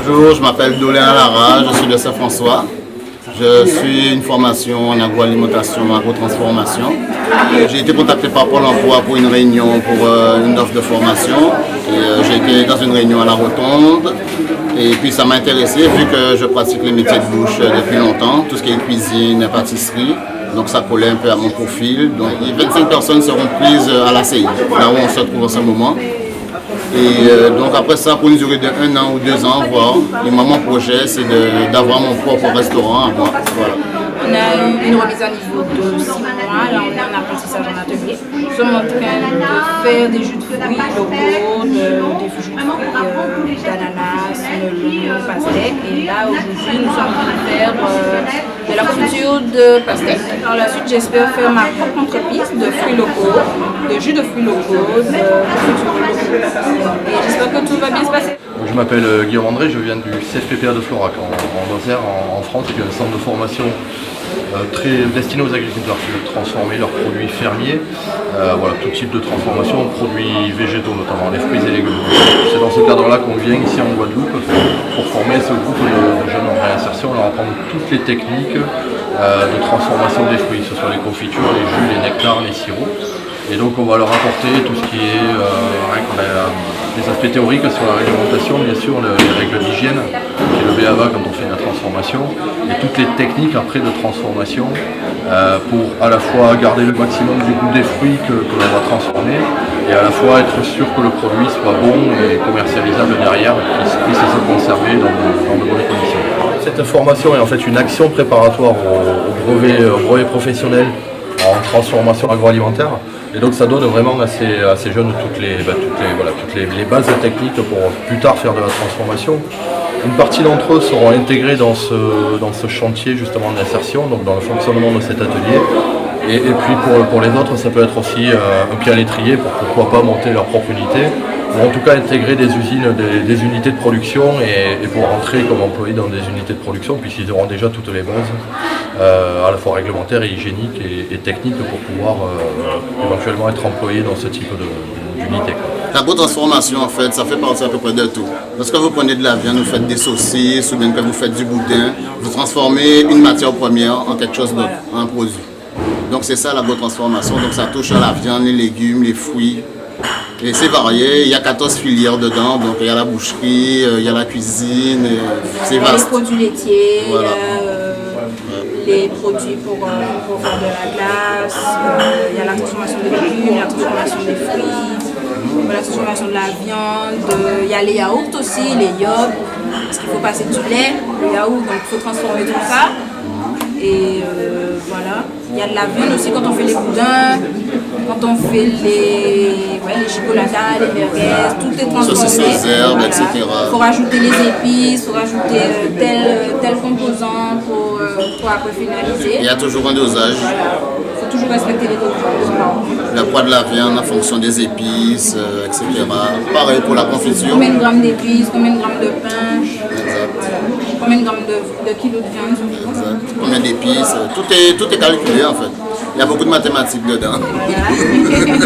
Bonjour, je m'appelle Dolin Lara, je suis de Saint-François. Je suis une formation en agroalimentation, agro-transformation. J'ai été contacté par Pôle emploi pour une réunion, pour une offre de formation. J'ai été dans une réunion à la Rotonde. Et puis ça m'a intéressé vu que je pratique les métiers de bouche depuis longtemps, tout ce qui est cuisine et pâtisserie. Donc ça collait un peu à mon profil. Donc 25 personnes seront prises à la CI, là où on se trouve en ce moment. Et donc après ça, pour une durée de 1 an ou 2 ans, voir. Et moi, mon projet, c'est d'avoir mon propre restaurant à moi. Voilà. On a eu une remise à niveau de 6 mois, là on est en apprentissage en atelier. Nous sommes en train de faire des jus de fruits locaux, des jus de fruits d'ananas, melon, pastèque. Et là aujourd'hui nous sommes en train de faire de la confiture de pastèque. Par la suite j'espère faire ma propre entreprise de fruits locaux, de jus de fruits locaux, de confiture locaux. Et j'espère que tout va bien se passer. Je m'appelle Guillaume André, je viens du CFPPA de Florac en Lozère, en France, qui est un centre de formation très destiné aux agriculteurs qui veulent transformer leurs produits fermiers, voilà, tout type de transformation, produits végétaux notamment, les fruits et légumes. C'est dans ce cadre-là qu'on vient ici en Guadeloupe pour former ce groupe de jeunes en réinsertion, leur apprendre toutes les techniques de transformation des fruits, que ce soit les confitures, les jus, les nectars, les sirops. Et donc on va leur apporter tout ce qui est des aspects théoriques sur la réglementation, bien sûr, les règles d'hygiène, qui est le BABA quand on fait la transformation, et toutes les techniques après de transformation pour à la fois garder le maximum du goût des fruits que l'on va transformer, et à la fois être sûr que le produit soit bon et commercialisable derrière, qu'il puisse se conserver dans de bonnes conditions. Cette formation est en fait une action préparatoire au brevet professionnel en transformation agroalimentaire. Et donc ça donne vraiment à ces jeunes toutes les bases techniques pour plus tard faire de la transformation. Une partie d'entre eux seront intégrés dans ce chantier justement d'insertion, donc dans le fonctionnement de cet atelier. Et puis pour les autres, ça peut être aussi un pied à l'étrier pour pourquoi pas monter leur propre unité, ou en tout cas intégrer des usines, des unités de production et pour rentrer comme employés dans des unités de production, puisqu'ils auront déjà toutes les bases, à la fois réglementaires et hygiéniques et techniques pour pouvoir éventuellement être employés dans ce type d'unité. L'agro-transformation, en fait, ça fait partie à peu près de tout. Lorsque vous prenez de la viande, vous faites des saucisses, ou bien que vous faites du boudin, vous transformez une matière première en quelque chose d'autre, en un produit. Donc c'est ça l'agro-transformation, donc ça touche à la viande, les légumes, les fruits. Et c'est varié, il y a 14 filières dedans, donc il y a la boucherie, il y a la cuisine, c'est vaste. Les produits laitiers, voilà. Il y a les produits pour faire de la glace, il y a la transformation des légumes, la transformation des fruits, la transformation de la viande, il y a les yaourts aussi, les yogurts, parce qu'il faut passer du lait, le yaourt, donc il faut transformer tout ça. Et voilà, il y a de la viande aussi quand on fait les boudins, quand on fait les chocolatas, les merguez, tout est transformé. Saucisses aux herbes, etc. Il faut rajouter les épices, il faut rajouter tel composant pour après finaliser. Il y a toujours un dosage. Il faut toujours respecter les dosages. Le poids de la viande en fonction des épices, etc. Pareil pour la confiture. Combien de grammes d'épices, combien de grammes de pain, Exact. combien de grammes de kilos de viande. Exact. Combien d'épices, tout est calculé en fait. Il y a beaucoup de mathématiques dedans. Voilà.